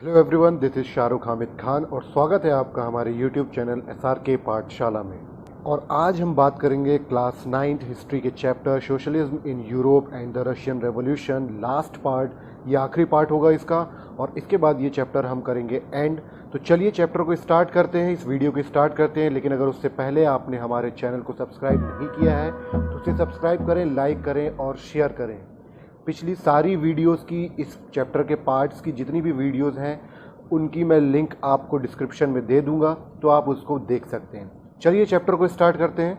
Hello everyone, this is Shahrukh Hamid Khan और स्वागत है आपका हमारे यूट्यूब चैनल SRK पाठशाला में। और आज हम बात करेंगे क्लास 9th हिस्ट्री के chapter socialism in Europe and the Russian revolution. Last part, ये आखिरी पार्ट होगा इसका, और इसके बाद ये चैप्टर हम करेंगे एंड। तो चलिए चैप्टर को स्टार्ट करते हैं, इस वीडियो को स्टार्ट करते हैं। लेकिन अगर उससे पहले आपने हमारे चैनल को सब्सक्राइब नहीं किया है तो उसे सब्सक्राइब करें, लाइक करें और शेयर करें। पिछली सारी वीडियोस की, इस चैप्टर के पार्ट्स की जितनी भी वीडियोस हैं उनकी मैं लिंक आपको डिस्क्रिप्शन में दे दूंगा, तो आप उसको देख सकते हैं। चलिए चैप्टर को स्टार्ट करते हैं।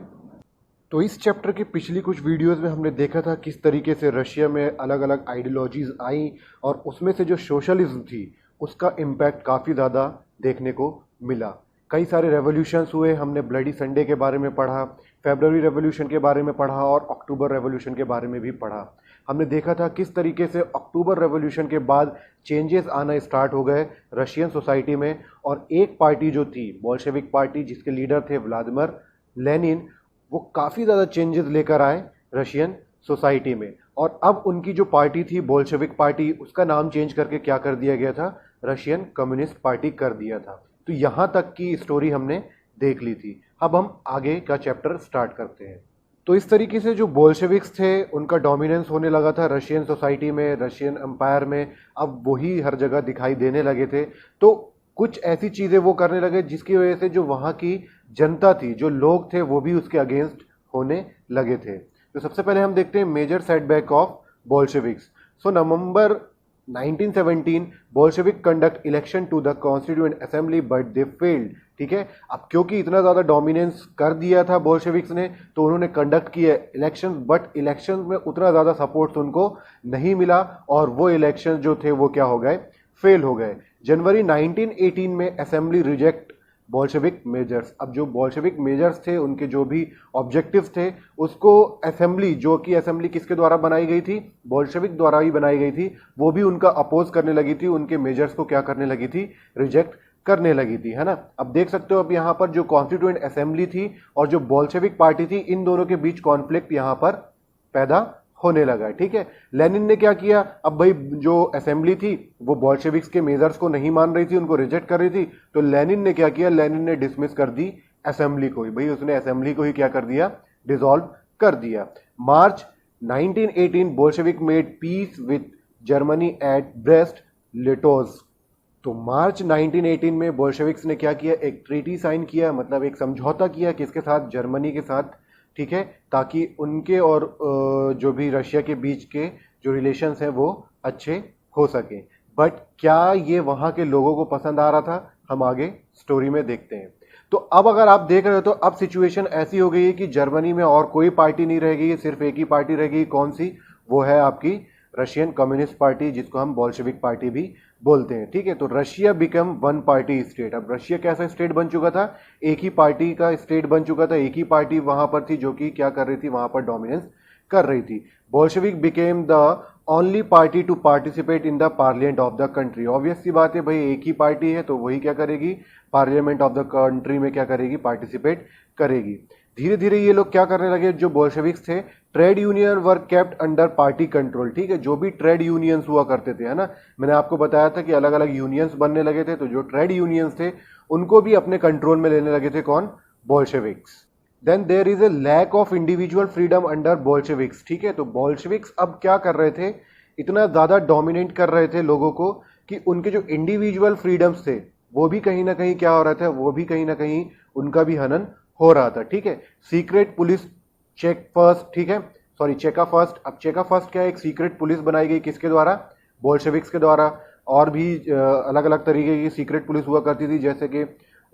तो इस चैप्टर की पिछली कुछ वीडियोस में हमने देखा था किस तरीके से रशिया में अलग अलग आइडियोलॉजीज़ आई और उसमें से जो सोशलिज्म थी उसका इम्पैक्ट काफ़ी ज़्यादा देखने को मिला। कई सारे रेवोल्यूशंस हुए, हमने ब्लडी संडे के बारे में पढ़ा, फेब्रुअरी रेवोल्यूशन के बारे में पढ़ा और अक्टूबर रेवोल्यूशन के बारे में भी पढ़ा। हमने देखा था किस तरीके से अक्टूबर रेवोल्यूशन के बाद चेंजेस आना स्टार्ट हो गए रशियन सोसाइटी में, और एक पार्टी जो थी बोल्शेविक पार्टी जिसके लीडर थे व्लादिमीर लेनिन, वो काफ़ी ज़्यादा चेंजेस लेकर आए रशियन सोसाइटी में। और अब उनकी जो पार्टी थी बोल्शेविक पार्टी, उसका नाम चेंज करके क्या कर दिया गया था, रशियन कम्युनिस्ट पार्टी कर दिया था। तो यहाँ तक की स्टोरी हमने देख ली थी। अब हम आगे का चैप्टर स्टार्ट करते हैं। तो इस तरीके से जो बोल्शेविक्स थे उनका डोमिनेंस होने लगा था रशियन सोसाइटी में, रशियन एम्पायर में। अब वही हर जगह दिखाई देने लगे थे। तो कुछ ऐसी चीज़ें वो करने लगे जिसकी वजह से जो वहाँ की जनता थी, जो लोग थे, वो भी उसके अगेंस्ट होने लगे थे। तो सबसे पहले हम देखते हैं major setback of Bolsheviks. So November 1917 Bolshevik conduct election to the constituent assembly but they failed. ठीक है, अब क्योंकि इतना ज़्यादा डोमिनेंस कर दिया था बोल्शेविक्स ने, तो उन्होंने कंडक्ट किए इलेक्शन, बट इलेक्शन में उतना ज़्यादा सपोर्ट उनको नहीं मिला और वो इलेक्शन जो थे वो क्या हो गए, फेल हो गए। जनवरी 1918 में असेंबली रिजेक्ट बोल्शेविक मेजर्स। अब जो बोल्शेविक मेजर्स थे, उनके जो भी ऑब्जेक्टिव्स थे, उसको असेंबली, जो कि असेंबली किसके द्वारा बनाई गई थी, बोल्शेविक द्वारा ही बनाई गई थी, वो भी उनका अपोज करने लगी थी, उनके मेजर्स को क्या करने लगी थी, रिजेक्ट करने लगी थी, है ना। अब देख सकते हो, अब यहाँ पर जो कॉन्स्टिट्यूएंट असेंबली थी और जो बोल्शेविक पार्टी थी, इन दोनों के बीच कॉन्फ्लिक्ट यहाँ पर पैदा होने लगा। ठीक है, लेनिन ने क्या किया, अब भाई जो असेंबली थी वो बोल्शेविक्स के मेजर्स को नहीं मान रही थी, उनको रिजेक्ट कर रही थी, तो लेनिन ने क्या किया, लेनिन ने डिसमिस कर दी असेंबली को ही। भाई उसने असेंबली को ही क्या कर दिया, डिसॉल्व कर दिया। March 1918 Bolshevik made peace with Germany at Brest Litovsk. तो मार्च 1918 में बोल्शेविक्स ने क्या किया, एक ट्रीटी साइन किया, मतलब एक समझौता किया, किसके साथ, जर्मनी के साथ। ठीक है, ताकि उनके और जो भी रशिया के बीच के जो रिलेशंस हैं वो अच्छे हो सके। बट क्या ये वहाँ के लोगों को पसंद आ रहा था, हम आगे स्टोरी में देखते हैं। तो अब अगर आप देख रहे हो तो अब सिचुएशन ऐसी हो गई है कि जर्मनी में और कोई पार्टी नहीं रह गई, सिर्फ एक ही पार्टी रह गई। कौन सी, वो है आपकी रशियन कम्युनिस्ट पार्टी, जिसको हम बोल्शेविक पार्टी भी बोलते हैं। ठीक है, तो Russia become one party state. अब रशिया कैसा स्टेट बन चुका था, एक ही पार्टी का स्टेट बन चुका था, एक ही पार्टी वहां पर थी जो कि क्या कर रही थी, वहां पर डोमिनेंस कर रही थी। Bolshevik became the only party to participate in the parliament of the country. Obvious सी बात है भाई, एक ही पार्टी है तो वही क्या करेगी, पार्लियामेंट ऑफ द कंट्री में क्या करेगी, पार्टिसिपेट करेगी। धीरे धीरे ये लोग क्या करने लगे, जो बोल्शेविक्स थे, ट्रेड यूनियन वर केप्ट अंडर पार्टी कंट्रोल। ठीक है, जो भी ट्रेड यूनियंस हुआ करते थे, है ना, मैंने आपको बताया था कि अलग अलग यूनियंस बनने लगे थे, तो जो ट्रेड यूनियंस थे उनको भी अपने कंट्रोल में लेने लगे थे, कौन, Bolsheviks. Then there is a lack of individual freedom under Bolsheviks. ठीक है, तो बोल्शेविक्स अब क्या कर रहे थे, इतना ज्यादा डोमिनेट कर रहे थे लोगों को कि उनके जो इंडिविजुअल फ्रीडम्स थे वो भी कहीं ना कहीं क्या हो रहा था, वो भी कहीं ना कहीं उनका भी हनन हो रहा था। ठीक है, सीक्रेट पुलिस चेक फर्स्ट, ठीक है, सॉरी चेका फर्स्ट। अब चेका फर्स्ट क्या है, एक सीक्रेट पुलिस बनाई गई, किसके द्वारा, बोल्शेविक्स के द्वारा। और भी अलग अलग तरीके की सीक्रेट पुलिस हुआ करती थी, जैसे कि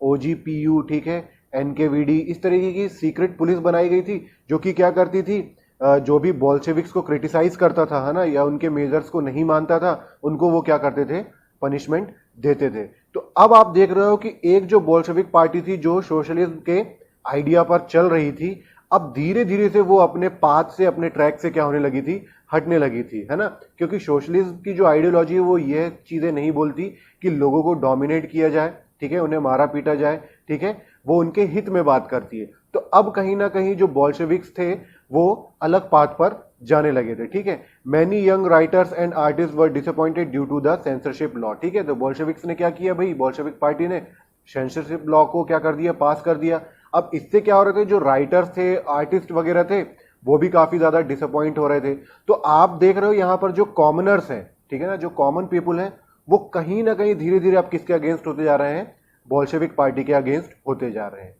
OGPU, ठीक है, NKVD, इस तरीके की सीक्रेट पुलिस बनाई गई थी, जो कि क्या करती थी, जो भी बोल्शेविक्स को क्रिटिसाइज करता था, है ना, या उनके मेजर्स को नहीं मानता था, उनको वो क्या करते थे, पनिशमेंट देते थे। तो अब आप देख रहे हो कि एक जो बोल्शेविक पार्टी थी जो सोशलिज्म के आइडिया पर चल रही थी, अब धीरे धीरे से वो अपने पाथ से, अपने ट्रैक से क्या होने लगी थी, हटने लगी थी, है ना। क्योंकि सोशलिज्म की जो आइडियोलॉजी है वो ये चीजें नहीं बोलती कि लोगों को डोमिनेट किया जाए, ठीक है, उन्हें मारा पीटा जाए, ठीक है, वो उनके हित में बात करती है। तो अब कहीं ना कहीं जो बोल्शेविक्स थे वो अलग पाथ पर जाने लगे थे, ठीक है। Many young writers and artist were disappointed due to the censorship law, ठीक है। तो बोल्शेविक्स ने क्या किया भाई, बोल्शेविक पार्टी ने सेंसरशिप लॉ को क्या कर दिया, पास कर दिया। अब इससे क्या हो रहे थे, जो राइटर्स थे, आर्टिस्ट वगैरह थे, वो भी काफी ज्यादा डिसअपॉइंट हो रहे थे। तो आप देख रहे हो यहाँ पर जो कॉमनर्स हैं, ठीक है ना, जो कॉमन पीपुल हैं, वो कहीं ना कहीं धीरे धीरे अब किसके अगेंस्ट होते जा रहे हैं, बोल्शेविक पार्टी के अगेंस्ट होते जा रहे हैं।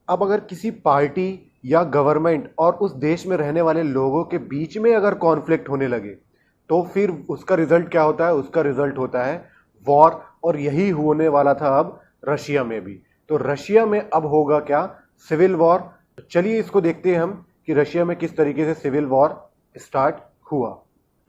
अब अगर किसी पार्टी या गवर्नमेंट और उस देश में रहने वाले लोगों के बीच में अगर कॉन्फ्लिक्ट होने लगे तो फिर उसका रिजल्ट क्या होता है, उसका रिजल्ट होता है वॉर। और यही होने वाला था अब रशिया में भी। तो रशिया में अब होगा क्या, सिविल वॉर। चलिए इसको देखते हैं हम कि रशिया में किस तरीके से सिविल वॉर स्टार्ट हुआ।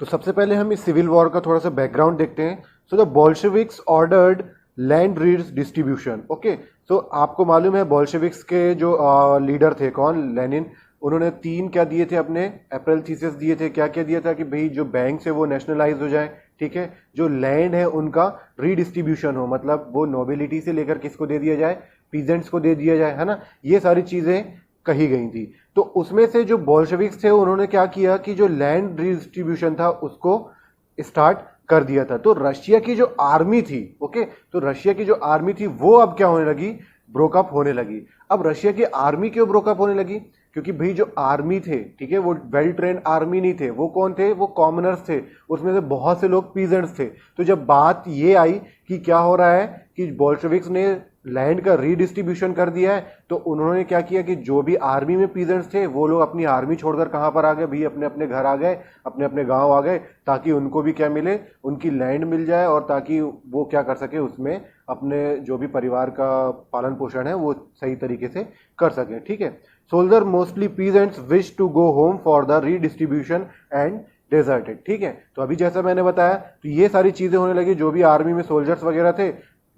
तो सबसे पहले हम इस सिविल वॉर का थोड़ा सा बैकग्राउंड देखते हैं। So the Bolsheviks ordered land distribution. Okay, तो आपको मालूम है बोल्शेविक्स के जो लीडर थे कौन, लेनिन, उन्होंने 3 क्या दिए थे, अपने अप्रैल थीसिस दिए थे। क्या क्या दिया था कि भाई जो बैंक है वो नेशनलाइज हो जाए, ठीक है, जो लैंड है उनका रीडिस्ट्रीब्यूशन हो, मतलब वो नोबिलिटी से लेकर किसको दे दिया जाए, पीजेंट्स को दे दिया जाए, है ना। ये सारी चीजें कही गई थी। तो उसमें से जो बोल्शेविक्स थे उन्होंने क्या किया कि जो लैंड रीडिस्ट्रीब्यूशन था उसको स्टार्ट कर दिया था। तो रशिया की जो आर्मी थी, ओके, तो रशिया की जो आर्मी थी वो अब क्या होने लगी, ब्रोकअप होने लगी। अब रशिया की आर्मी क्यों ब्रोकअप होने लगी, क्योंकि भाई जो आर्मी थे, ठीक है, वो वेल ट्रेंड आर्मी नहीं थे। वो कौन थे, वो कॉमनर्स थे, उसमें से बहुत से लोग पीजेंट्स थे। तो जब बात ये आई कि क्या हो रहा है कि बोल्शेविक्स ने लैंड का रीडिस्ट्रीब्यूशन कर दिया है, तो उन्होंने क्या किया कि जो भी आर्मी में पीजेंट्स थे वो लोग अपनी आर्मी छोड़कर कहां पर आ गए भाई, अपने अपने घर आ गए, अपने अपने गांव आ गए, ताकि उनको भी क्या मिले, उनकी लैंड मिल जाए, और ताकि वो क्या कर सके, उसमें अपने जो भी परिवार का पालन पोषण है वो सही तरीके से कर सके, ठीक है। Soldier mostly peasants wish to go home for the redistribution and deserted, ठीक है। तो अभी जैसा मैंने बताया, तो ये सारी चीजें होने लगी। जो भी आर्मी में सोल्जर्स वगैरह थे,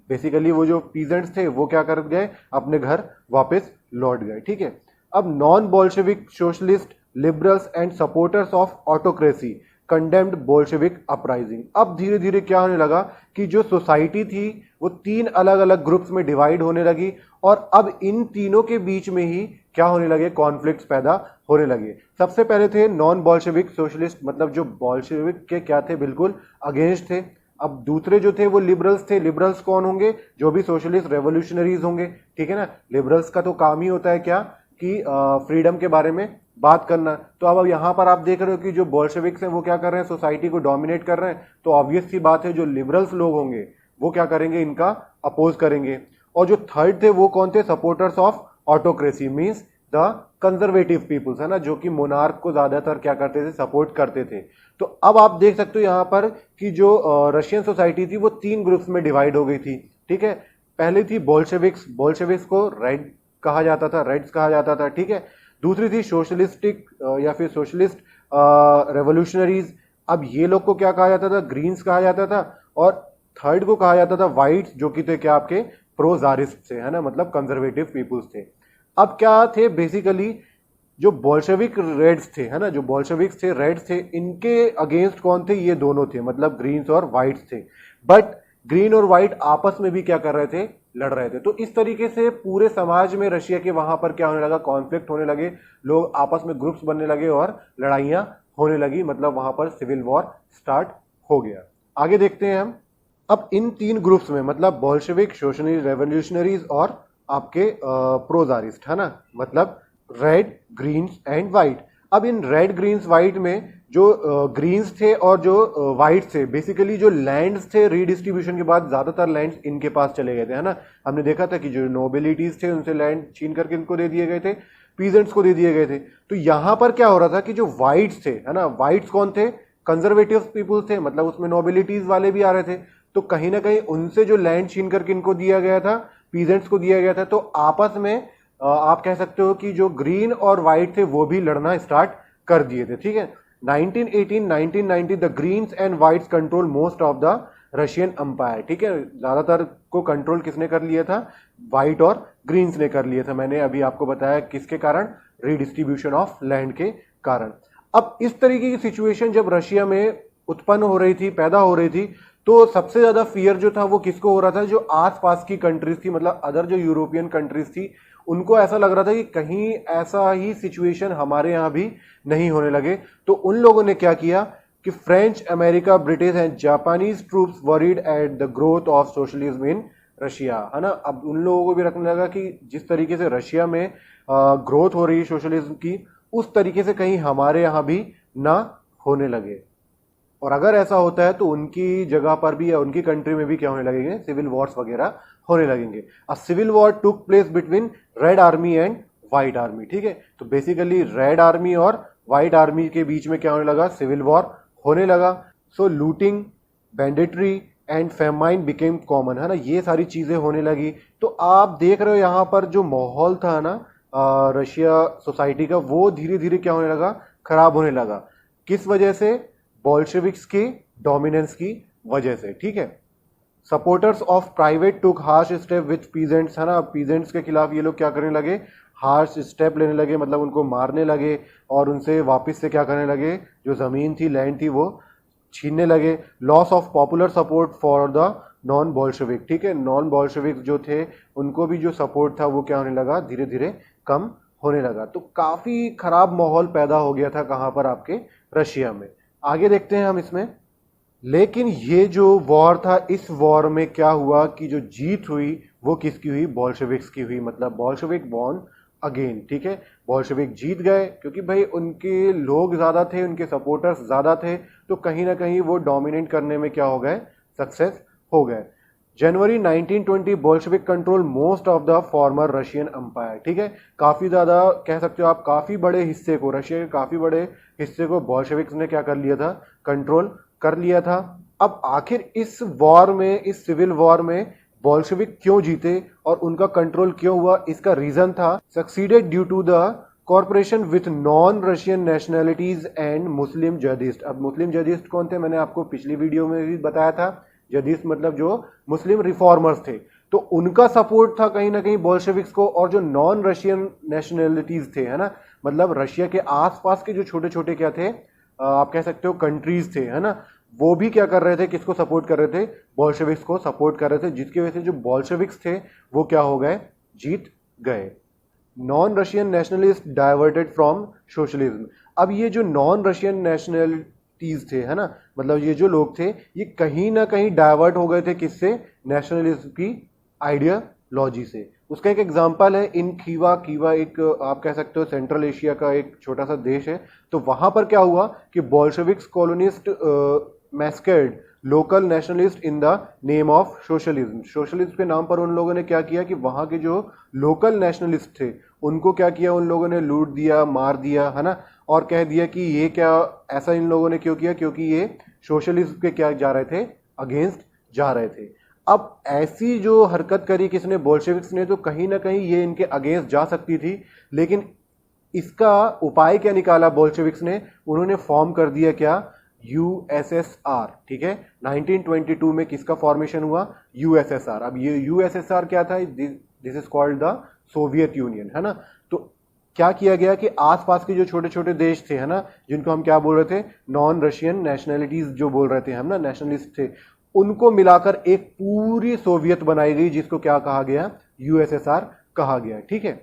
बेसिकली वो जो पीजेंट्स थे वो क्या कर गए, अपने घर वापस लौट गए, ठीक है। अब non Bolshevik socialist liberals and supporters of autocracy condemned Bolshevik uprising. अब धीरे धीरे क्या होने लगा कि जो सोसाइटी थी वो 3 अलग अलग ग्रुप्स में डिवाइड होने लगी, और अब इन तीनों के बीच में ही क्या होने लगे, कॉन्फ्लिक्ट्स पैदा होने लगे। सबसे पहले थे नॉन बोल्शेविक सोशलिस्ट, मतलब जो बोल्शेविक के क्या थे, बिल्कुल अगेंस्ट थे। अब दूसरे जो थे वो लिबरल्स थे। लिबरल्स कौन होंगे, जो भी सोशलिस्ट रेवोल्यूशनरीज होंगे, ठीक है ना। लिबरल्स का तो काम ही होता है क्या, कि फ्रीडम के बारे में बात करना। तो अब यहाँ पर आप देख रहे हो कि जो बोल्शेविक्स हैं वो क्या कर रहे हैं, सोसाइटी को डोमिनेट कर रहे हैं। तो ऑब्वियस सी बात है जो लिबरल्स लोग होंगे वो क्या करेंगे, इनका अपोज करेंगे। और जो थर्ड थे वो कौन थे, supporters of autocracy, means the conservative peoples, है ना, जो कि मोनार्क को ज्यादातर क्या करते थे, सपोर्ट करते थे। तो अब आप देख सकते हो यहाँ पर कि जो रशियन सोसाइटी थी वो 3 ग्रुप्स में डिवाइड हो गई थी, ठीक है। पहले थी बोल्शेविक्स, बोल्शेविक्स को रेड कहा जाता था, रेड्स कहा जाता था, ठीक है। दूसरी थी सोशलिस्टिक या फिर सोशलिस्ट रेवोल्यूशनरीज। अब ये लोग को क्या कहा जाता था, ग्रीन्स कहा जाता था। और थर्ड को कहा जाता था व्हाइट्स, जो कि थे क्या आपके प्रो जारिस्ट थे, है ना, मतलब कंजर्वेटिव पीपुल्स थे। अब क्या थे, बेसिकली जो बोल्शेविक रेड्स थे, है ना, जो बोल्शेविक्स थे, रेड्स थे, इनके अगेंस्ट कौन थे, ये दोनों थे, मतलब ग्रीन्स और व्हाइट्स थे। बट ग्रीन और व्हाइट आपस में भी क्या कर रहे थे, लड़ रहे थे। तो इस तरीके से पूरे समाज में रशिया के वहां पर क्या होने लगा, कॉन्फ्लिक्ट होने लगे, लोग आपस में ग्रुप्स बनने लगे और लड़ाइयां होने लगी, मतलब वहां पर सिविल वॉर स्टार्ट हो गया। आगे देखते हैं हम। अब इन 3 ग्रुप्स में, मतलब बोल्शेविक, सोशलिस्ट रेवोल्यूशनरीज और आपके प्रोजारिस्ट, है ना, मतलब रेड, ग्रीन्स एंड व्हाइट। अब इन रेड, ग्रीन्स, व्हाइट में जो ग्रीन्स थे और जो व्हाइट थे, बेसिकली जो लैंड्स थे रीडिस्ट्रीब्यूशन के बाद ज्यादातर लैंड्स इनके पास चले गए थे, है ना। हमने देखा था कि जो नोबिलिटीज थे उनसे लैंड छीन करके इनको दे दिए गए थे, पीजेंट्स को दे दिए गए थे। तो यहां पर क्या हो रहा था कि जो व्हाइट्स थे, है ना, व्हाइट्स कौन थे, कंजर्वेटिव पीपुल्स थे, मतलब उसमें नोबिलिटीज वाले भी आ रहे थे। तो कहीं ना कहीं उनसे जो लैंड छीन करके इनको दिया गया था, पीजेंट्स को दिया गया था। तो आपस में आप कह सकते हो कि जो ग्रीन और व्हाइट थे वो भी लड़ना स्टार्ट कर दिए थे, ठीक है। 1918-1990 the greens and whites control most of the Russian empire, ठीक है। ज्यादातर को कंट्रोल किसने कर लिया था, व्हाइट और ग्रीन्स ने कर लिया था। मैंने अभी आपको बताया किसके कारण, रीडिस्ट्रीब्यूशन ऑफ लैंड के कारण। अब इस तरीके की सिचुएशन जब रशिया में उत्पन्न हो रही थी, पैदा हो रही थी, तो सबसे ज्यादा फियर जो था वो किसको हो रहा था, जो आसपास की कंट्रीज थी, मतलब अदर जो यूरोपियन कंट्रीज थी, उनको ऐसा लग रहा था कि कहीं ऐसा ही सिचुएशन हमारे यहाँ भी नहीं होने लगे। तो उन लोगों ने क्या किया कि French, America, British and Japanese troops worried at the growth of socialism in Russia, है ना। अब उन लोगों को भी रखने लगा कि जिस तरीके से रशिया में ग्रोथ हो रही है सोशलिज्म की, उस तरीके से कहीं हमारे यहाँ भी ना होने लगे। और अगर ऐसा होता है तो उनकी जगह पर भी या उनकी कंट्री में भी क्या होने लगेंगे, सिविल वॉर्स वगैरह होने लगेंगे। A civil war took place between red army and white army, ठीक है। तो बेसिकली रेड आर्मी और व्हाइट आर्मी के बीच में क्या होने लगा, सिविल वॉर होने लगा। So looting, banditry and famine became common, है ना, ये सारी चीजें होने लगी। तो आप देख रहे हो यहाँ पर जो माहौल था ना रशिया सोसाइटी का, वो धीरे धीरे क्या होने लगा, खराब होने लगा। किस वजह से, बोल्शेविक्स की डोमिनेंस की वजह से, ठीक है। Supporters of private took harsh step with peasants, है ना, पीजेंट्स के खिलाफ ये लोग क्या करने लगे, हार्श स्टेप लेने लगे, मतलब उनको मारने लगे और उनसे वापस से क्या करने लगे, जो जमीन थी, लैंड थी, वो छीनने लगे। Loss of popular support for the non Bolshevik, ठीक है। नॉन बोल्शेविक जो थे उनको भी जो सपोर्ट था वो क्या होने लगा, धीरे धीरे कम होने लगा। तो काफी खराब माहौल पैदा हो गया था कहां पर, आपके रशिया में। आगे देखते हैं हम इसमें। लेकिन ये जो वॉर था, इस वॉर में क्या हुआ कि जो जीत हुई वो किसकी हुई, बोल्शेविक्स की हुई। मतलब बोल्शेविक वॉन अगेन, ठीक है। बोल्शेविक जीत गए क्योंकि भाई उनके लोग ज्यादा थे, उनके सपोर्टर्स ज्यादा थे, तो कहीं ना कहीं वो डोमिनेट करने में क्या हो गए, सक्सेस हो गए। January 1920 Bolshevik control most of the former Russian empire, ठीक है। काफी ज्यादा कह सकते हो आप, काफी बड़े हिस्से को, रशिया के काफी बड़े हिस्से को बोल्शेविक्स ने क्या कर लिया था, कंट्रोल कर लिया था। अब आखिर इस वॉर में, इस सिविल वॉर में बोल्शेविक क्यों जीते और उनका कंट्रोल क्यों हुआ, इसका रीजन था succeeded due to the corporation with non Russian nationalities and Muslim Jadidist. अब मुस्लिम जदिस्ट कौन थे, मैंने आपको पिछली वीडियो में भी बताया था। जदिस्ट मतलब जो मुस्लिम रिफॉर्मर्स थे, तो उनका सपोर्ट था कहीं ना कहीं बोल्शेविक्स को। और जो नॉन रशियन नेशनैलिटीज थे, है ना, मतलब रशिया के आसपास के जो छोटे छोटे क्या थे, आप कह सकते हो कंट्रीज थे, है ना, वो भी क्या कर रहे थे, किसको सपोर्ट कर रहे थे, बोल्शेविक्स को सपोर्ट कर रहे थे, जिसकी वजह से जो बोल्शेविक्स थे वो क्या हो गए, जीत गए। Non Russian nationalist diverted from socialism. अब ये जो नॉन रशियन नेशनलिटीज थे, है ना, मतलब ये जो लोग थे, ये कहीं ना कहीं डाइवर्ट हो गए थे किससे, नेशनलिज्म की आइडियोलॉजी से। उसका एक एग्जांपल है इन खीवा। खीवा एक आप कह सकते हो सेंट्रल एशिया का एक छोटा सा देश है। तो वहां पर क्या हुआ कि Bolsheviks colonists massacred local nationalist in the name of socialism. Socialism के नाम पर उन लोगों ने क्या किया कि वहां के जो लोकल नेशनलिस्ट थे उनको क्या किया, उन लोगों ने लूट दिया, मार दिया, है ना, और कह दिया कि ये क्या, ऐसा इन लोगों ने क्यों किया, क्योंकि ये सोशलिज्म के क्या जा रहे थे, अगेंस्ट जा रहे थे। अब ऐसी जो हरकत करी किसने, बोल्शेविक्स ने, तो कहीं ना कहीं ये इनके अगेंस्ट जा सकती थी। लेकिन इसका उपाय क्या निकाला बोल्शेविक्स ने, उन्होंने फॉर्म कर दिया क्या, यूएसएसआर, ठीक है। 1922 में किसका फॉर्मेशन हुआ, यूएसएसआर। अब ये यूएसएसआर क्या था, this is called the Soviet union, है ना। तो क्या किया गया कि आसपास के जो छोटे छोटे देश थे, है ना, जिनको हम क्या बोल रहे थे, नॉन रशियन नेशनैलिटीज जो बोल रहे थे हम ना, नेशनलिस्ट थे, उनको मिलाकर एक पूरी सोवियत बनाई गई, जिसको क्या कहा गया, यूएसएसआर कहा गया, ठीक है।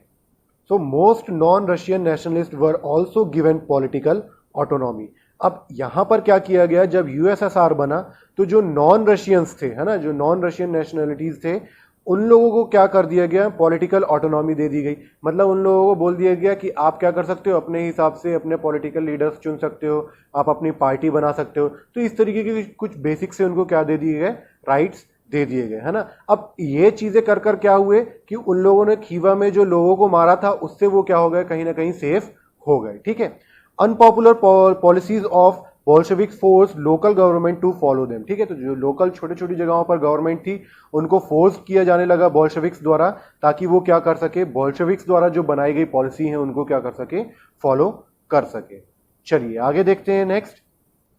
So most non Russian nationalist were also given political autonomy. अब यहां पर क्या किया गया, जब यूएसएसआर बना तो जो नॉन रशियंस थे, है ना, जो नॉन रशियन नेशनैलिटीज थे, उन लोगों को क्या कर दिया गया, पॉलिटिकल ऑटोनॉमी दे दी गई। मतलब उन लोगों को बोल दिया गया कि आप क्या कर सकते हो, अपने हिसाब से अपने पॉलिटिकल लीडर्स चुन सकते हो, आप अपनी पार्टी बना सकते हो। तो इस तरीके के कुछ बेसिक से उनको क्या दे दिए गए, राइट्स दे दिए गए, है ना। अब ये चीजें कर कर क्या हुए कि उन लोगों ने खीवा में जो लोगों को मारा था उससे वो क्या हो गए, कहीं ना कहीं सेफ हो गए, ठीक है। Unpopular policies of Bolshevik force local government to follow them, ठीक है। तो जो लोकल छोटी छोटी जगहों पर गवर्नमेंट थी उनको फोर्स किया जाने लगा बोल्शेविक्स द्वारा, ताकि वो क्या कर सके, बोल्शेविक्स द्वारा जो बनाई गई पॉलिसी है उनको क्या कर सके, फॉलो कर सके। चलिए आगे देखते हैं next.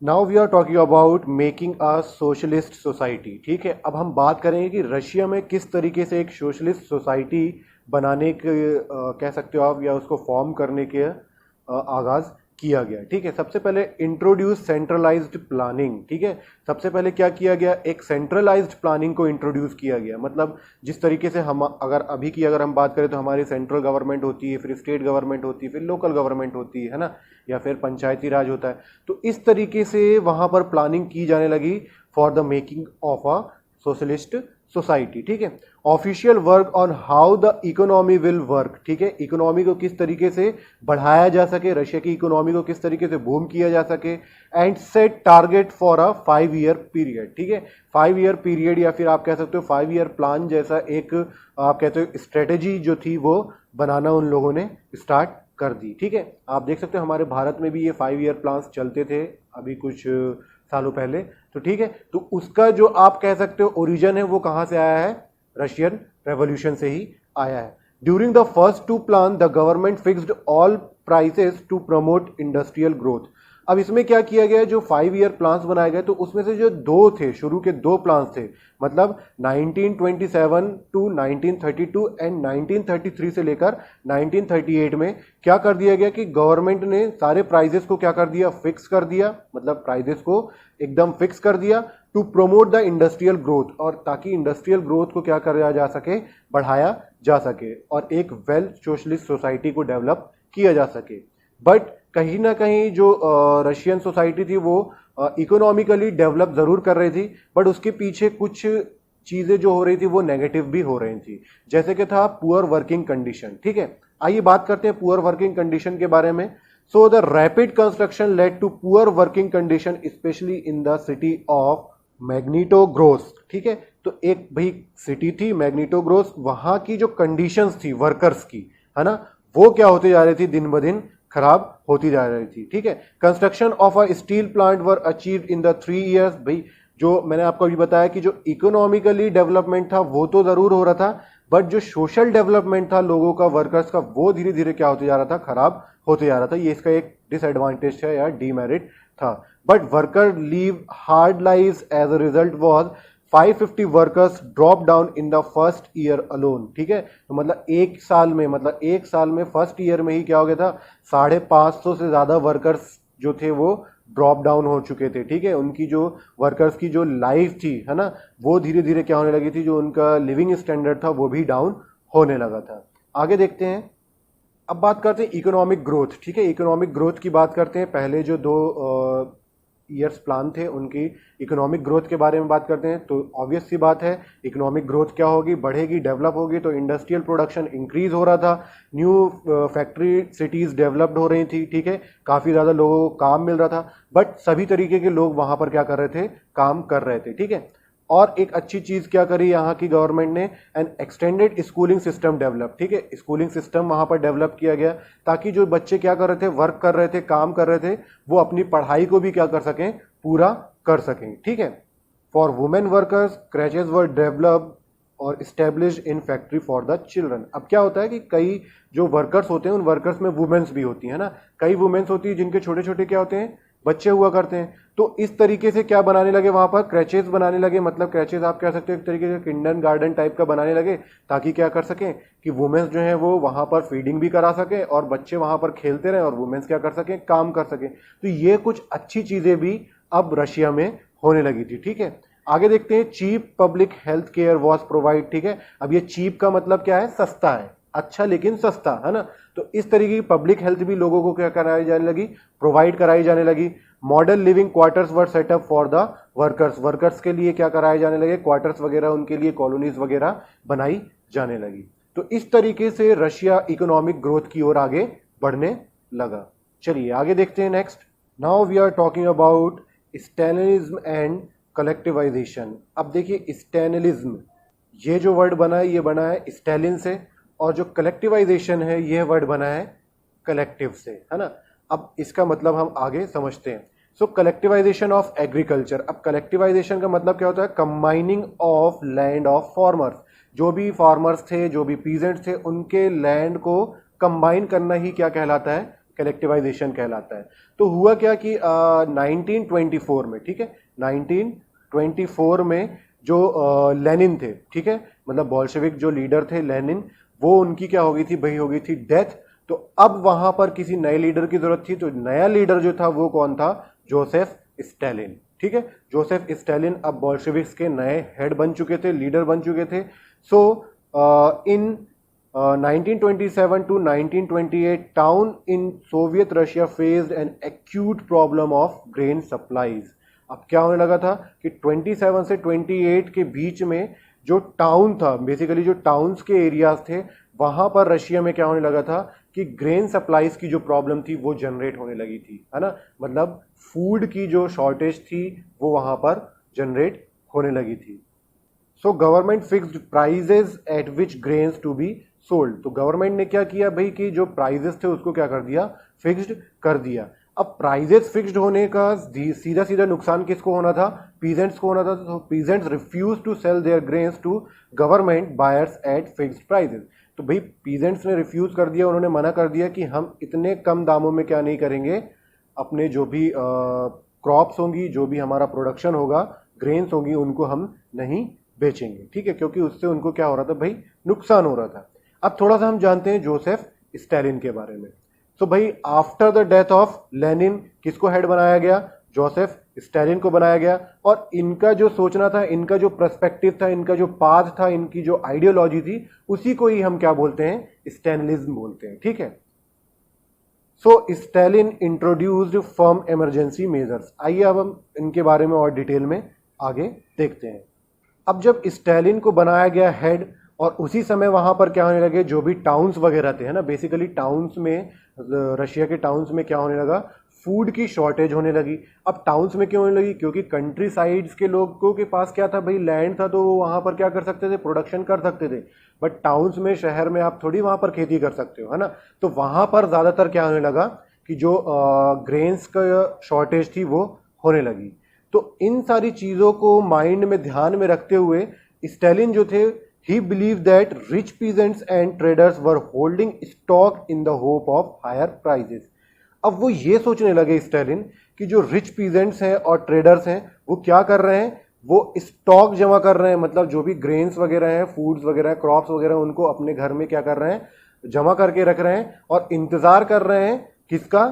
Now we are talking about making a socialist society, ठीक है। अब हम बात करेंगे कि रशिया में किस तरीके से एक सोशलिस्ट सोसाइटी बनाने के कह सकते हो आप, या उसको फॉर्म करने के आगाज किया गया। ठीक है, सबसे पहले इंट्रोड्यूस सेंट्रलाइज्ड प्लानिंग। ठीक है, सबसे पहले क्या किया गया, एक सेंट्रलाइज्ड प्लानिंग को इंट्रोड्यूस किया गया। मतलब जिस तरीके से हम अगर हम बात करें तो हमारी सेंट्रल गवर्नमेंट होती है, फिर स्टेट गवर्नमेंट होती है, फिर लोकल गवर्नमेंट होती है ना, या फिर पंचायती राज होता है। तो इस तरीके से वहां पर प्लानिंग की जाने लगी for the making of a socialist society. ठीक है, official work on how the economy will work. ठीक है, इकोनॉमी को किस तरीके से बढ़ाया जा सके, रशिया की इकोनॉमी को किस तरीके से बूम किया जा सके, and set target for a 5 year period. ठीक है, 5 ईयर पीरियड या फिर आप कह सकते हो 5 ईयर प्लान जैसा एक आप कहते हो स्ट्रेटेजी जो थी वो बनाना उन लोगों ने स्टार्ट कर दी। ठीक है, आप देख सकते हो हमारे भारत में भी ये 5 ईयर प्लान्स चलते थे अभी कुछ सालों पहले। तो ठीक है, तो उसका जो आप कह सकते हो ओरिजिन है वो कहां से आया है, रशियन रेवोल्यूशन से ही आया है। During the first 2 plan the government fixed all prices to promote industrial growth. अब इसमें क्या किया गया, जो 5 ईयर प्लान्स बनाए गए तो उसमें से जो 2 थे, शुरू के 2 प्लान्स थे, मतलब 1927 टू 1932 एंड 1933 से लेकर 1938 में क्या कर दिया गया कि गवर्नमेंट ने सारे प्राइजेस को क्या कर दिया, फिक्स कर दिया। मतलब प्राइजेस को एकदम फिक्स कर दिया to promote the industrial growth, और ताकि इंडस्ट्रियल ग्रोथ को क्या किया जा सके, बढ़ाया जा सके और एक वेल सोशलिस्ट सोसाइटी को डेवलप किया जा सके। बट कहीं ना कहीं जो रशियन सोसाइटी थी वो इकोनॉमिकली डेवलप जरूर कर रही थी, बट उसके पीछे कुछ चीजें जो हो रही थी वो नेगेटिव भी हो रही थी, जैसे कि था पुअर वर्किंग कंडीशन। ठीक है, आइए बात करते हैं पुअर वर्किंग कंडीशन के बारे में। So the rapid construction led to poor working condition especially in the city of Magnitogorsk. ठीक है, तो एक भाई सिटी थी मैग्नीटोग्रोस्क, वहां की जो कंडीशंस थी वर्कर्स की, है ना, वो क्या होती जा रही थी, दिन ब दिन खराब होती जा रही थी। ठीक है, construction of a steel plant were achieved in the 3 years. भाई जो मैंने आपको अभी बताया कि जो इकोनॉमिकली डेवलपमेंट था वो तो जरूर हो रहा था, बट जो सोशल डेवलपमेंट था लोगों का, वर्कर्स का, वो धीरे धीरे क्या होते जा रहा था, खराब होते जा रहा था। ये इसका एक डिसएडवांटेज है या डीमेरिट था। But worker leave hard lives as a result was 550 workers drop down in the first year alone. ठीक है, तो मतलब एक साल में फर्स्ट ईयर में ही क्या हो गया था, 550 से ज्यादा वर्कर्स जो थे वो ड्रॉप डाउन हो चुके थे। ठीक है, उनकी जो वर्कर्स की जो लाइफ थी, है ना, वो धीरे धीरे क्या होने लगी थी, जो उनका लिविंग स्टैंडर्ड था वो भी डाउन होने लगा था। आगे देखते हैं, अब बात करते हैं इकोनॉमिक ग्रोथ। ठीक है, इकोनॉमिक ग्रोथ की बात करते हैं। पहले जो 2 ईयर्स प्लान थे उनकी इकोनॉमिक ग्रोथ के बारे में बात करते हैं। तो ऑब्वियस सी बात है, इकोनॉमिक ग्रोथ क्या होगी, बढ़ेगी, डेवलप होगी। तो इंडस्ट्रियल प्रोडक्शन इंक्रीज हो रहा था, न्यू फैक्ट्री सिटीज डेवलप्ड हो रही थी। ठीक है, काफी ज्यादा लोगों को काम मिल रहा था, बट सभी तरीके के लोग वहां पर क्या कर रहे थे, काम कर रहे थे। ठीक है, और एक अच्छी चीज क्या करी यहाँ की गवर्नमेंट ने, N extended schooling system develop. ठीक है, स्कूलिंग सिस्टम वहां पर डेवलप किया गया ताकि जो बच्चे क्या कर रहे थे, वर्क कर रहे थे, काम कर रहे थे, वो अपनी पढ़ाई को भी क्या कर सकें, पूरा कर सकें। ठीक है, for women workers creches were develop और establish in factory for the children. अब क्या होता है कि कई जो वर्कर्स होते हैं उन वर्कर्स में वुमेन्स भी होती है ना, कई वुमेन्स होती है जिनके छोटे छोटे क्या होते हैं, बच्चे हुआ करते हैं। तो इस तरीके से क्या बनाने लगे, वहां पर क्रैचेस बनाने लगे। मतलब क्रैचेस आप कह सकते हो एक तरीके से किंडर गार्डन टाइप का बनाने लगे, ताकि क्या कर सकें कि वुमेन्स जो है वो वहां पर फीडिंग भी करा सके और बच्चे वहां पर खेलते रहे और वुमेन्स क्या कर सकें, काम कर सकें। तो ये कुछ अच्छी चीजें भी अब रशिया में होने लगी थी। ठीक है, आगे देखते हैं, cheap public health care was provide. ठीक है, अब ये चीप का मतलब क्या है, सस्ता है, अच्छा लेकिन सस्ता, है ना। तो इस तरीके की पब्लिक हेल्थ भी लोगों को क्या कराई जाने लगी, प्रोवाइड कराई जाने लगी। Model living quarters were set up for the workers, workers के लिए क्या कराए जाने लगे, क्वार्टर्स वगैरह, उनके लिए कॉलोनीज वगैरह बनाई जाने लगी। तो इस तरीके से रशिया इकोनॉमिक ग्रोथ की ओर आगे बढ़ने लगा। चलिए आगे देखते हैं next. Now we are talking about Stalinism and collectivisation. अब देखिए स्टैलिनिज्म, ये जो वर्ड बना है ये बना है स्टैलिन से, और जो कलेक्टिवाइजेशन है ये वर्ड बना है कलेक्टिव से, है ना। अब इसका मतलब हम आगे समझते हैं। सो कलेक्टिवाइजेशन ऑफ एग्रीकल्चर। अब कलेक्टिवाइजेशन का मतलब क्या होता है, combining of land of farmers. जो भी फार्मर्स थे, जो भी पीजेंट्स थे, उनके लैंड को कंबाइन करना ही क्या कहलाता है, कलेक्टिवाइजेशन कहलाता है। तो हुआ क्या कि 1924 में, ठीक है, 1924 में जो लेनिन थे, ठीक है, मतलब बोल्शेविक जो लीडर थे लेनिन, वो उनकी क्या हो गई थी भाई, हो गई थी डेथ। तो अब वहां पर किसी नए लीडर की जरूरत थी, तो नया लीडर जो था वो कौन था? Joseph Stalin. ठीक है, जोसेफ स्टालिन अब बोल्शेविक्स के नए हेड बन चुके थे, लीडर बन चुके थे। सो इन 1927 to 1928 town in Soviet Russia faced an acute problem of grain supplies। अब क्या होने लगा था कि 27 से 28 के बीच में जो टाउन था, बेसिकली जो टाउन्स के एरियाज थे, वहां पर रशिया में क्या होने लगा था कि ग्रेन सप्लाईज की जो प्रॉब्लम थी वो जनरेट होने लगी थी, है ना। मतलब फूड की जो शॉर्टेज थी वो वहां पर जनरेट होने लगी थी। So government fixed prices at which grains to be sold. तो गवर्नमेंट ने क्या किया भाई कि जो प्राइजेस थे उसको क्या कर दिया? फिक्स्ड कर दिया। अब प्राइजेस फिक्स्ड होने का सीधा सीधा नुकसान किसको होना था? पीजेंट्स को होना था। तो peasants refuse to sell their grains to government buyers at fixed prices. तो भाई पीजेंट्स ने रिफ्यूज कर दिया, उन्होंने मना कर दिया कि हम इतने कम दामों में क्या नहीं करेंगे, अपने जो भी क्रॉप्स होंगी, जो भी हमारा प्रोडक्शन होगा, ग्रेन्स होंगी, उनको हम नहीं बेचेंगे। ठीक है, क्योंकि उससे उनको क्या हो रहा था भाई? नुकसान हो रहा था। अब थोड़ा सा हम जानते हैं जोसेफ स्टालिन के बारे में। तो भाई after the death of Lenin किसको हेड बनाया गया? जोसेफ स्टालिन को बनाया गया। और इनका जो सोचना था, इनका जो पर्सपेक्टिव था, इनका जो पाथ था, इनकी जो आइडियोलॉजी थी, उसी को ही हम क्या बोलते हैं? स्टैलिनिज्म बोलते हैं। ठीक है। So Stalin introduced firm emergency measures. आइए अब हम इनके बारे में और डिटेल में आगे देखते हैं। अब जब स्टालिन को बनाया गया हेड, और उसी समय वहां पर क्या होने लगे, जो भी टाउन्स वगैरह थे, है ना, बेसिकली टाउन्स में, रशिया के टाउन्स में क्या होने लगा? फूड की शॉर्टेज होने लगी। अब टाउन्स में क्यों होने लगी? क्योंकि कंट्री साइड्स के लोगों के पास क्या था भाई? लैंड था, तो वहां पर क्या कर सकते थे? प्रोडक्शन कर सकते थे। बट टाउन्स में, शहर में आप थोड़ी वहां पर खेती कर सकते हो, है ना। तो वहां पर ज्यादातर क्या होने लगा कि जो ग्रेन्स का शॉर्टेज थी वो होने लगी। तो इन सारी चीजों को माइंड में, ध्यान में रखते हुए स्टालिन जो थे, he believed that rich peasants and traders were holding stock in the hope of higher prices। अब वो ये सोचने लगे स्टालिन कि जो रिच पीजेंट्स हैं और ट्रेडर्स हैं वो क्या कर रहे हैं? वो स्टॉक जमा कर रहे हैं। मतलब जो भी ग्रेन्स वगैरह हैं, फूड्स वगैरह, क्रॉप्स वगैरह, उनको अपने घर में क्या कर रहे हैं? जमा करके रख रहे हैं और इंतजार कर रहे हैं किसका?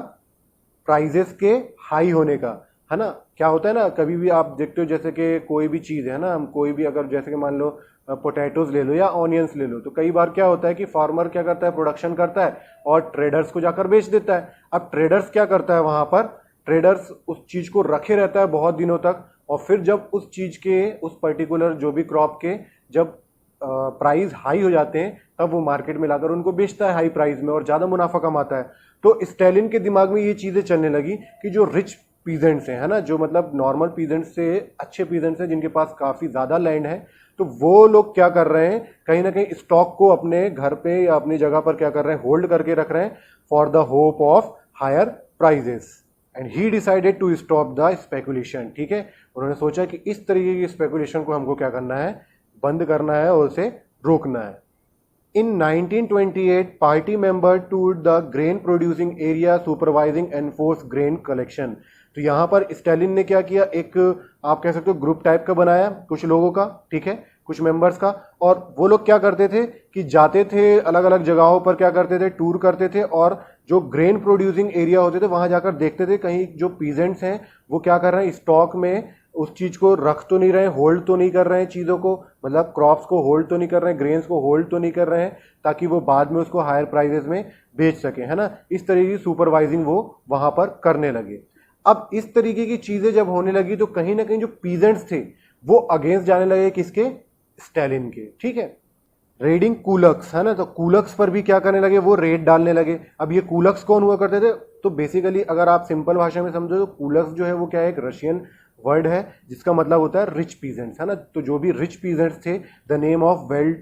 प्राइजेस के हाई होने का, है ना। क्या होता है ना, कभी भी आप देखते हो जैसे कि कोई भी चीज़ है ना, हम कोई भी, अगर जैसे कि मान लो पोटैटोज ले लो या ऑनियंस ले लो, तो कई बार क्या होता है कि फार्मर क्या करता है? प्रोडक्शन करता है और ट्रेडर्स को जाकर बेच देता है। अब ट्रेडर्स क्या करता है वहां पर? ट्रेडर्स उस चीज को रखे रहता है बहुत दिनों तक, और फिर जब उस चीज के, उस पर्टिकुलर जो भी क्रॉप के जब प्राइस हाई हो जाते हैं, तब वो मार्केट में लाकर उनको बेचता है हाई प्राइस में और ज्यादा मुनाफा कमाता है। तो स्टालिन के दिमाग में ये चीजें चलने लगी कि जो रिच पीजेंट्स हैं, है ना, जो मतलब नॉर्मल पीजेंट्स से अच्छे पीजेंट्स हैं, जिनके पास काफी ज्यादा लैंड है, तो वो लोग क्या कर रहे हैं? कहीं ना कहीं स्टॉक को अपने घर पे या अपनी जगह पर क्या कर रहे हैं? होल्ड करके रख रहे हैं for the hope of higher prices. And he decided to stop the speculation. ठीक है, उन्होंने सोचा कि इस तरीके की स्पेकुलेशन को हमको क्या करना है? बंद करना है और उसे रोकना है। In 1928, party member toured the grain producing area supervising enforced grain collection। तो यहां पर स्टालिन ने क्या किया? एक आप कह सकते हो ग्रुप टाइप का बनाया कुछ लोगों का, ठीक है, कुछ मेंबर्स का। और वो लोग क्या करते थे कि जाते थे अलग अलग जगहों पर, क्या करते थे? टूर करते थे, और जो ग्रेन प्रोड्यूसिंग एरिया होते थे वहां जाकर देखते थे कहीं जो पीजेंट्स हैं वो क्या कर रहे हैं? स्टॉक में उस चीज को रख तो नहीं रहे हैं, होल्ड तो नहीं कर रहे हैं चीजों को, मतलब क्रॉप्स को होल्ड तो नहीं कर रहे हैं, ग्रेन्स को होल्ड तो नहीं कर रहे हैं, ताकि वो बाद में उसको हायर प्राइजेस में बेच सके, है ना। इस तरीके की सुपरवाइजिंग वो वहां पर करने लगे। अब इस तरीके की चीजें जब होने लगी तो कहीं ना कहीं जो पीजेंट्स थे वो अगेंस्ट जाने लगे किसके? स्टालिन के। ठीक है, रेडिंग कूलक्स, है ना, तो कूलक्स पर भी क्या करने लगे? वो रेड डालने लगे। अब ये कूलक्स कौन हुआ करते थे? तो बेसिकली अगर आप सिंपल भाषा में समझो तो कूलक्स जो है वो क्या है? एक रशियन वर्ड है जिसका मतलब होता है रिच पीजेंट्स, है ना। तो जो भी रिच पीजेंट्स थे, the name of well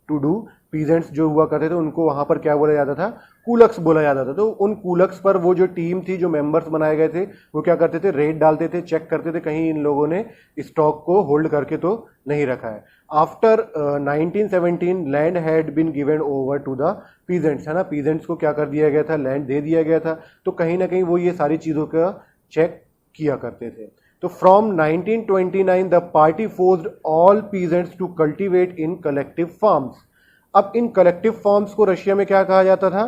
to do peasants जो हुआ करते थे, उनको वहां पर क्या बोला जाता था? कूलक्स बोला जाता था। तो उन कूलक्स पर वो जो टीम थी, जो मेंबर्स बनाए गए थे, वो क्या करते थे? रेड डालते थे, चेक करते थे कहीं इन लोगों ने स्टॉक को होल्ड करके तो नहीं रखा है। After 1917 land had been given over to the peasants, है ना, पीजेंट्स को क्या कर दिया गया था? लैंड दे दिया गया था। तो कहीं ना कहीं वो ये सारी चीजों का चेक किया करते थे। तो from 1929 the party forced all peasants to cultivate in collective farms. अब इन कलेक्टिव फार्म्स को रशिया में क्या कहा जाता था?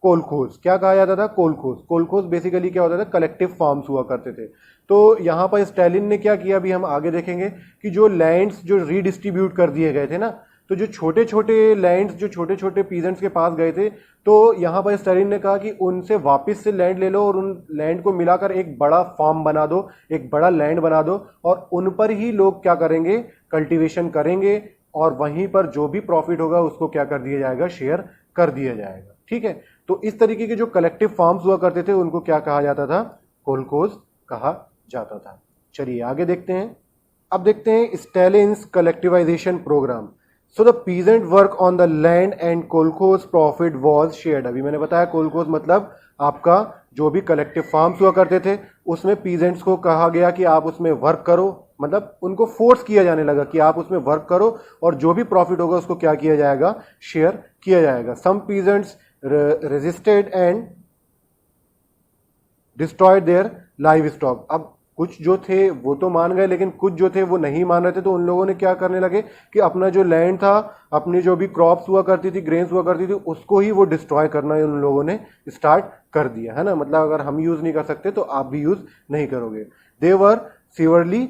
कोलखोज। क्या कहा जाता था? कोलखोज। कोलखोज बेसिकली क्या होता था? कलेक्टिव फार्म्स हुआ करते थे। तो यहाँ पर स्टालिन ने क्या किया, अभी हम आगे देखेंगे कि जो लैंड्स जो रीडिस्ट्रीब्यूट कर दिए गए थे ना, तो जो छोटे छोटे लैंड्स जो छोटे छोटे पीजेंट्स के पास गए थे, तो यहाँ पर स्टालिन ने कहा कि उनसे वापस से लैंड ले लो और उन लैंड को मिलाकर एक बड़ा फार्म बना दो, एक बड़ा लैंड बना दो, और उन पर ही लोग क्या करेंगे? कल्टीवेशन करेंगे, और वहीं पर जो भी प्रॉफिट होगा उसको क्या कर दिया जाएगा? शेयर कर दिया जाएगा। ठीक है, तो इस तरीके के जो कलेक्टिव फार्म्स हुआ करते थे उनको क्या कहा जाता था? कोलखोज कहा जाता था। चलिए आगे देखते हैं। अब देखते हैं Stalin's collectivisation programme. So the peasant work on the land and kolkhoz profit was shared. अभी मैंने बताया कोलखोज मतलब आपका जो भी कलेक्टिव फार्म्स हुआ करते थे उसमें पीजेंट्स को कहा गया कि आप उसमें वर्क करो, मतलब उनको फोर्स किया जाने लगा कि आप उसमें वर्क करो और जो भी प्रॉफिट होगा उसको क्या किया जाएगा? शेयर किया जाएगा। Some peasants resisted and destroyed their livestock. अब कुछ जो थे वो तो मान गए, लेकिन कुछ जो थे वो नहीं मान रहे थे, तो उन लोगों ने क्या करने लगे कि अपना जो लैंड था, अपनी जो भी क्रॉप्स हुआ करती थी, ग्रेन्स हुआ करती थी, उसको ही वो डिस्ट्रॉय करना उन लोगों ने स्टार्ट कर दिया, है ना। मतलब अगर हम यूज नहीं कर सकते तो आप भी यूज नहीं करोगे। दे वर सिवियरली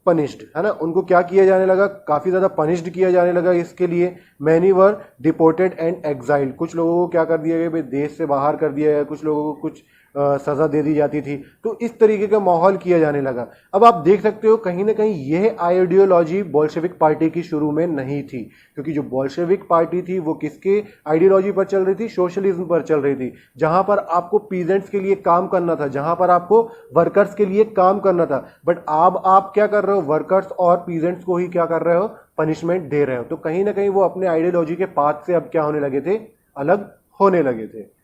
पनिश्ड, है ना। उनको क्या किया जाने लगा? काफी ज्यादा पनिश्ड किया जाने लगा इसके लिए। Many were deported and exiled. कुछ लोगों को क्या कर दिया गया? देश से बाहर कर दिया गया, कुछ लोगों को कुछ सजा दे दी जाती थी। तो इस तरीके का माहौल किया जाने लगा। अब आप देख सकते हो कहीं ना कहीं यह आइडियोलॉजी बोल्शेविक पार्टी की शुरू में नहीं थी, क्योंकि जो बोल्शेविक पार्टी थी वो किसके आइडियोलॉजी पर चल रही थी? सोशलिज्म पर चल रही थी, जहां पर आपको पीजेंट्स के लिए काम करना था, जहां पर आपको वर्कर्स के लिए काम करना था। बट अब आप क्या कर रहे हो? वर्कर्स और पीजेंट्स को ही क्या कर रहे हो? पनिशमेंट दे रहे हो। तो कहीं ना कहीं वो अपने आइडियोलॉजी के पाथ से अब क्या होने लगे थे? अलग होने लगे थे।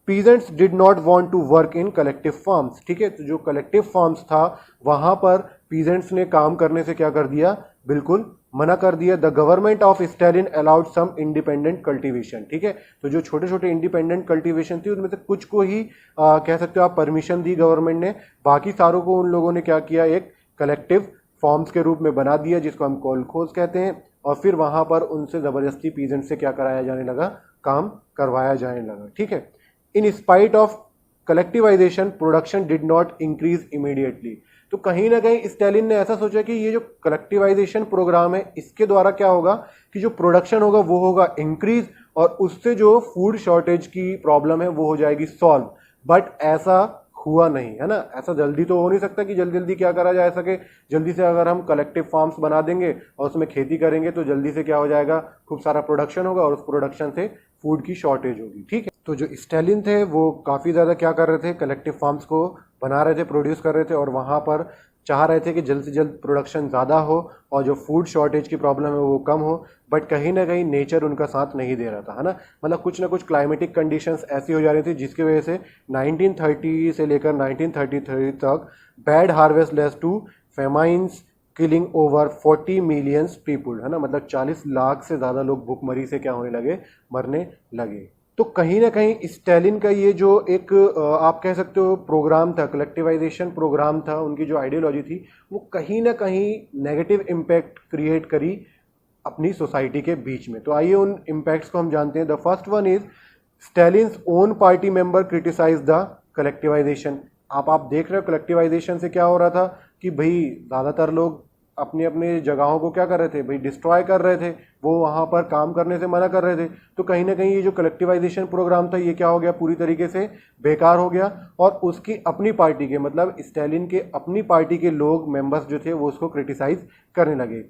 Peasants did not want to work in collective farms. ठीक है, तो जो कलेक्टिव फार्म्स था वहां पर पीजेंट्स ने काम करने से क्या कर दिया? बिल्कुल मना कर दिया। The government of Stalin allowed some independent cultivation. ठीक है, तो जो छोटे छोटे इंडिपेंडेंट कल्टीवेशन थी उनमें से कुछ को ही कह सकते हो आप परमिशन दी गवर्नमेंट ने, बाकी सारों को उन लोगों ने क्या किया? एक कलेक्टिव फॉर्म्स के रूप में बना दिया, जिसको हम कोलखोज कहते हैं। और फिर वहां पर उनसे जबरदस्ती पीजेंट से क्या कराया जाने लगा? काम करवाया जाने लगा। ठीक है, in spite of collectivisation production did not increase immediately. तो कहीं ना कहीं स्टालिन ने ऐसा सोचा कि ये जो कलेक्टिवाइजेशन प्रोग्राम है इसके द्वारा क्या होगा कि जो प्रोडक्शन होगा वो होगा इंक्रीज, और उससे जो फूड शॉर्टेज की प्रॉब्लम है वो हो जाएगी सॉल्व। बट ऐसा हुआ नहीं, है ना। ऐसा जल्दी तो हो नहीं सकता कि जल्दी जल्दी क्या करा जा सके। जल्दी से अगर हम कलेक्टिव फार्म्स बना देंगे और उसमें खेती करेंगे तो जल्दी से क्या हो जाएगा? खूब सारा प्रोडक्शन होगा और उस प्रोडक्शन से फूड की शॉर्टेज होगी। ठीक है, तो जो स्टालिन थे वो काफ़ी ज़्यादा क्या कर रहे थे? कलेक्टिव फार्म्स को बना रहे थे, प्रोड्यूस कर रहे थे, और वहाँ पर चाह रहे थे कि जल्द से जल्द प्रोडक्शन ज़्यादा हो और जो फूड शॉर्टेज की प्रॉब्लम है वो कम हो। बट कहीं ना कहीं नेचर उनका साथ नहीं दे रहा था, है ना। मतलब कुछ ना कुछ क्लाइमेटिक कंडीशंस ऐसी हो जा रही थी जिसकी वजह से 1930 से लेकर 1933 तक bad harvest leads to famines killing over 40 millions people, है ना। मतलब 40 लाख से ज़्यादा लोग भूखमरी से क्या होने लगे? मरने लगे। तो कहीं ना कहीं स्टालिन का ये जो एक आप कह सकते हो प्रोग्राम था, कलेक्टिवाइजेशन प्रोग्राम था, उनकी जो आइडियोलॉजी थी वो कहीं ना कहीं नेगेटिव इम्पैक्ट क्रिएट करी अपनी सोसाइटी के बीच में। तो आइए उन इम्पैक्ट्स को हम जानते हैं। The first one is Stalin's own party member criticise the collectivisation. आप देख रहे हो कलेक्टिवाइजेशन से क्या हो रहा था कि भाई ज़्यादातर लोग अपनी अपनी जगहों को क्या कर रहे थे? भाई डिस्ट्रॉय कर रहे थे, वो वहाँ पर काम करने से मना कर रहे थे। तो कहीं ना कहीं ये जो कलेक्टिवाइजेशन प्रोग्राम था ये क्या हो गया? पूरी तरीके से बेकार हो गया। और उसकी अपनी पार्टी के, मतलब स्टालिन के अपनी पार्टी के लोग, मेंबर्स जो थे वो उसको क्रिटिसाइज करने लगे।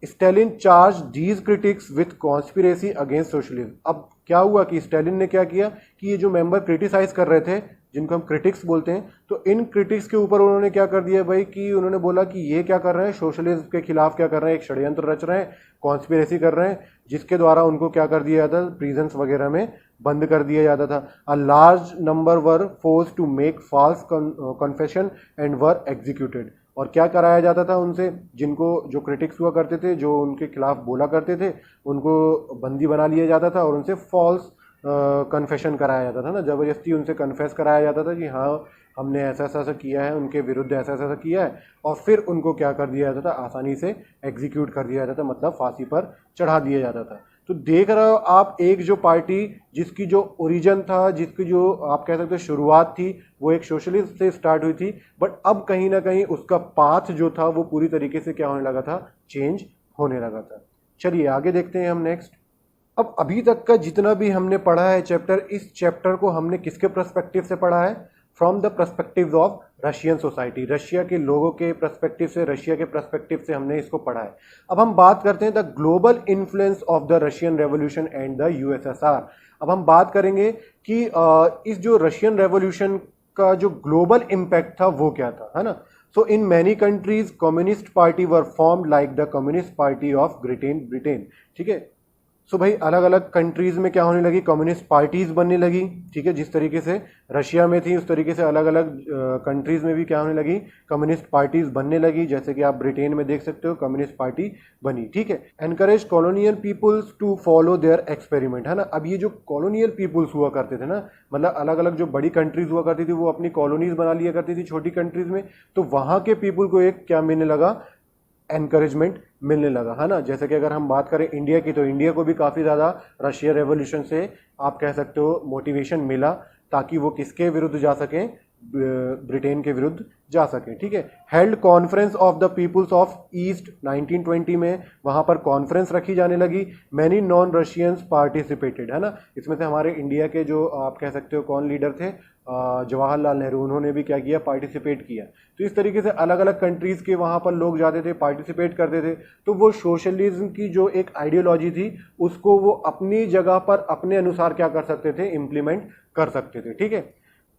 Stalin charge these critics with conspiracy against socialism. अब क्या हुआ कि स्टालिन ने क्या किया कि ये जो मेंबर क्रिटिसाइज कर रहे थे, जिनको हम क्रिटिक्स बोलते हैं, तो इन क्रिटिक्स के ऊपर उन्होंने क्या कर दिया भाई कि उन्होंने बोला कि ये क्या कर रहे हैं? सोशलिज्म के खिलाफ क्या कर रहे हैं? एक षड्यंत्र रच रहे हैं, कॉन्स्पिरेसी कर रहे हैं, जिसके द्वारा उनको क्या कर दिया जाता? प्रिजन्स वगैरह में बंद कर दिया जाता था। A large number were force to make false confession and were executed. और क्या कराया जाता था उनसे? जिनको जो क्रिटिक्स हुआ करते थे, जो उनके खिलाफ बोला करते थे, उनको बंदी बना लिया जाता था और उनसे फॉल्स कन्फेशन कराया जाता था ना, जबरदस्ती उनसे कन्फेस कराया जाता था कि हाँ हमने ऐसा ऐसा किया है, उनके विरुद्ध ऐसा ऐसा किया है, और फिर उनको क्या कर दिया जाता था? आसानी से एग्जीक्यूट कर दिया जाता था, मतलब फांसी पर चढ़ा दिया जाता था। तो देख रहे हो आप, एक जो पार्टी जिसकी जो ओरिजिन था, जिसकी जो आप कह सकते हो शुरुआत थी, वो एक सोशलिस्ट से स्टार्ट हुई थी, बट अब कहीं ना कहीं उसका पाथ जो था वो पूरी तरीके से क्या होने लगा था, चेंज होने लगा था। चलिए आगे देखते हैं हम नेक्स्ट। अब अभी तक का जितना भी हमने पढ़ा है चैप्टर, इस चैप्टर को हमने किसके पर्सपेक्टिव से पढ़ा है? From the perspective of Russian society, Russia के लोगों के पर्सपेक्टिव से, रशिया के पर्सपेक्टिव से हमने इसको पढ़ा है। अब हम बात करते हैं the global influence of the Russian revolution and the USSR. अब हम बात करेंगे कि इस जो रशियन रेवोल्यूशन का जो ग्लोबल इम्पैक्ट था वो क्या था, है ना। So in many countries communist party were form like the communist party of Britain, ठीक है। सो भाई अलग अलग कंट्रीज में क्या होने लगी, कम्युनिस्ट पार्टीज बनने लगी, ठीक है। जिस तरीके से रशिया में थी उस तरीके से अलग अलग कंट्रीज में भी क्या होने लगी, कम्युनिस्ट पार्टीज बनने लगी। जैसे कि आप ब्रिटेन में देख सकते हो कम्युनिस्ट पार्टी बनी, ठीक है। Encourage colonial peoples to follow their experiment, है ना। अब ये जो कॉलोनियल पीपुल्स हुआ करते थे ना, मतलब अलग अलग जो बड़ी कंट्रीज हुआ करती थी वो अपनी कॉलोनीज बना लिया करती थी छोटी कंट्रीज में, तो वहां के पीपुल को एक क्या मिलने लगा, एनकरेजमेंट मिलने लगा, है ना। जैसे कि अगर हम बात करें इंडिया की, तो इंडिया को भी काफ़ी ज़्यादा रशिया रेवोल्यूशन से आप कह सकते हो मोटिवेशन मिला, ताकि वो किसके विरुद्ध जा सकें, ब्रिटेन के विरुद्ध जा सकें, ठीक है। Held conference of the peoples of east 1920 में, वहाँ पर कॉन्फ्रेंस रखी जाने लगी। मैनी नॉन रशियंस पार्टिसिपेटेड, है ना। इसमें से हमारे इंडिया के जो आप कह सकते हो कौन लीडर थे, जवाहरलाल नेहरू, उन्होंने भी क्या किया, पार्टिसिपेट किया। तो इस तरीके से अलग अलग कंट्रीज़ के वहाँ पर लोग जाते थे, पार्टिसिपेट करते थे। तो वो सोशलिज्म की जो एक आइडियोलॉजी थी उसको वो अपनी जगह पर अपने अनुसार क्या कर सकते थे, इम्प्लीमेंट कर सकते थे, ठीक है।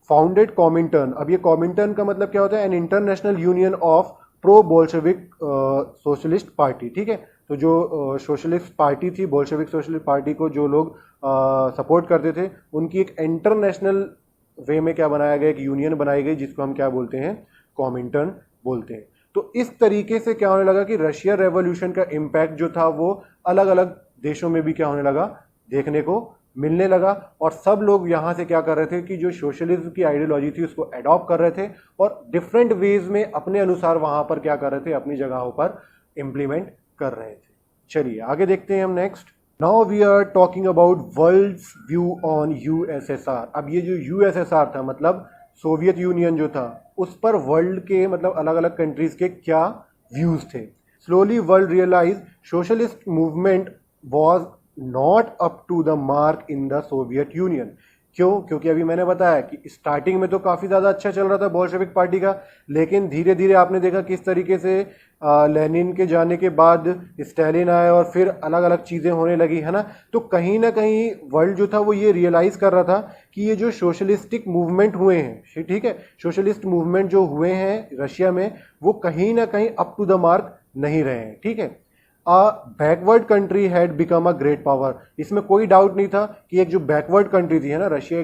फाउंडेड कॉमिंटर्न, अब ये कॉमिंटर्न का मतलब क्या होता है, an international union of pro Bolshevik socialist party, ठीक है। तो जो सोशलिस्ट पार्टी थी, बोल्शेविक सोशलिस्ट पार्टी को जो लोग सपोर्ट करते थे, उनकी एक इंटरनेशनल वे में क्या बनाया गया, एक यूनियन बनाई गई जिसको हम क्या बोलते हैं, कॉमिंटर्न बोलते हैं। तो इस तरीके से क्या होने लगा कि रशिया रेवोल्यूशन का इम्पैक्ट जो था वो अलग अलग देशों में भी क्या होने लगा, देखने को मिलने लगा। और सब लोग यहाँ से क्या कर रहे थे कि जो सोशलिज्म की आइडियोलॉजी थी उसको अडॉप्ट कर रहे थे और डिफरेंट वेज में अपने अनुसार वहाँ पर क्या कर रहे थे, अपनी जगहों पर इम्प्लीमेंट कर रहे थे। चलिए आगे देखते हैं हम next. Now we are talking about worlds view on USSR. अब ये जो यूएसएसआर था, मतलब सोवियत यूनियन जो था, उस पर वर्ल्ड के मतलब अलग अलग कंट्रीज के क्या व्यूज थे। Slowly world realise socialist movement was not up to the mark in the Soviet Union. क्यों? क्योंकि अभी मैंने बताया कि स्टार्टिंग में तो काफ़ी ज़्यादा अच्छा चल रहा था बोल्शेविक पार्टी का, लेकिन धीरे धीरे आपने देखा किस तरीके से लेनिन के जाने के बाद स्टालिन आए और फिर अलग अलग चीज़ें होने लगी, है ना। तो कहीं ना कहीं वर्ल्ड जो था वो ये रियलाइज़ कर रहा था कि ये जो सोशलिस्टिक मूवमेंट हुए हैं, ठीक है, सोशलिस्ट मूवमेंट जो हुए हैं रशिया में, वो कहीं ना कहीं अप टू द मार्क नहीं रहे हैं, ठीक है। Backward country had become a great power. इसमें कोई डाउट नहीं था कि एक जो बैकवर्ड कंट्री थी, है ना, रशिया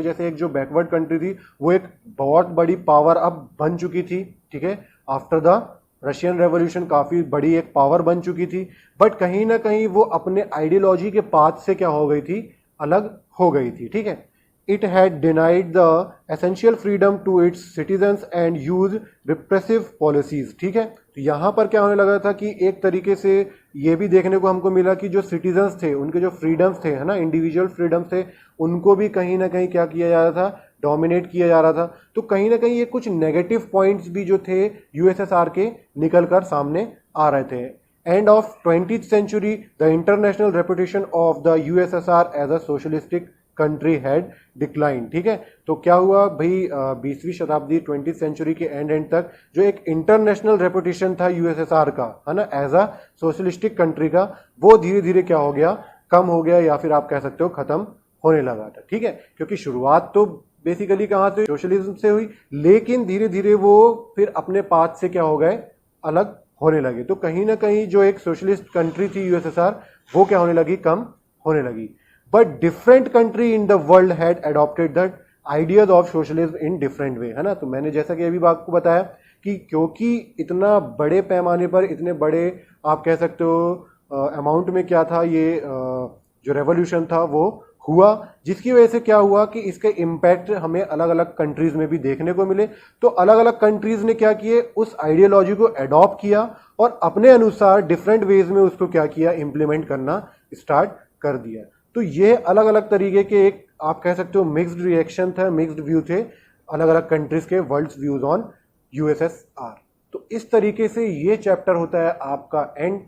जैसे एक जो बैकवर्ड कंट्री थी वो एक बहुत बड़ी पावर अब बन चुकी थी, ठीक है। आफ्टर द रशियन रेवोल्यूशन काफ़ी बड़ी एक पावर बन चुकी थी, बट कहीं ना कहीं वो अपने आइडियोलॉजी के पाथ से क्या हो गई थी, अलग हो गई थी, ठीक है। It had denied the essential freedom to its citizens and used repressive policies, ठीक है। तो यहाँ पर क्या होने लगा था कि एक तरीके से ये भी देखने को हमको मिला कि जो सिटीजन्स थे, उनके जो फ्रीडम्स थे, है ना, इंडिविजुअल फ्रीडम्स थे, उनको भी कहीं ना कहीं क्या किया जा रहा था, डोमिनेट किया जा रहा था। तो कहीं ना कहीं ये कुछ नेगेटिव पॉइंट्स भी जो थे यूएसएसआर के निकल कर सामने आ रहे थे। End of 20th century the international reputation of the USSR as a socialistic country had decline, ठीक है। तो क्या हुआ भाई, 20वीं शताब्दी 20th सेंचुरी के एंड तक जो एक इंटरनेशनल रेपुटेशन था यूएसएसआर का, है ना, एज अ सोशलिस्टिक कंट्री का, वो धीरे धीरे क्या हो गया, कम हो गया, या फिर आप कह सकते हो खत्म होने लगा था, ठीक है। क्योंकि शुरुआत तो बेसिकली कहाँ से, सोशलिज्म से हुई, लेकिन धीरे धीरे वो फिर अपने पाथ से क्या हो गए, अलग होने लगे। तो कहीं ना कहीं जो एक सोशलिस्ट कंट्री थी यूएसएसआर, वो क्या होने लगी, कम होने लगी। But different country in the world had adopted the ideas of socialism in different way, है ना। तो मैंने जैसा कि अभी आपको बताया कि क्योंकि इतना बड़े पैमाने पर, इतने बड़े आप कह सकते हो अमाउंट में क्या था, ये जो रेवोल्यूशन था वो हुआ, जिसकी वजह से क्या हुआ कि इसके इम्पैक्ट हमें अलग अलग कंट्रीज में भी देखने को मिले। तो अलग अलग कंट्रीज ने क्या किए, उस आइडियोलॉजी को अडॉप्ट किया और अपने अनुसार डिफरेंट वेज में उसको क्या किया, इम्प्लीमेंट करना स्टार्ट कर दिया। तो ये अलग अलग तरीके के एक आप कह सकते हो मिक्स्ड रिएक्शन था, मिक्स्ड व्यू थे अलग अलग कंट्रीज के वर्ल्ड्स व्यूज ऑन यूएसएसआर। तो इस तरीके से ये चैप्टर होता है आपका एंड।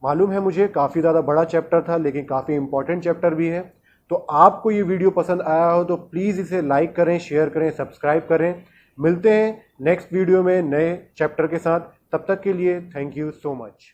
मालूम है मुझे काफ़ी ज़्यादा बड़ा चैप्टर था, लेकिन काफ़ी इंपॉर्टेंट चैप्टर भी है। तो आपको ये वीडियो पसंद आया हो तो प्लीज़ इसे लाइक करें, शेयर करें, सब्सक्राइब करें। मिलते हैं नेक्स्ट वीडियो में नए चैप्टर के साथ। तब तक के लिए थैंक यू सो मच।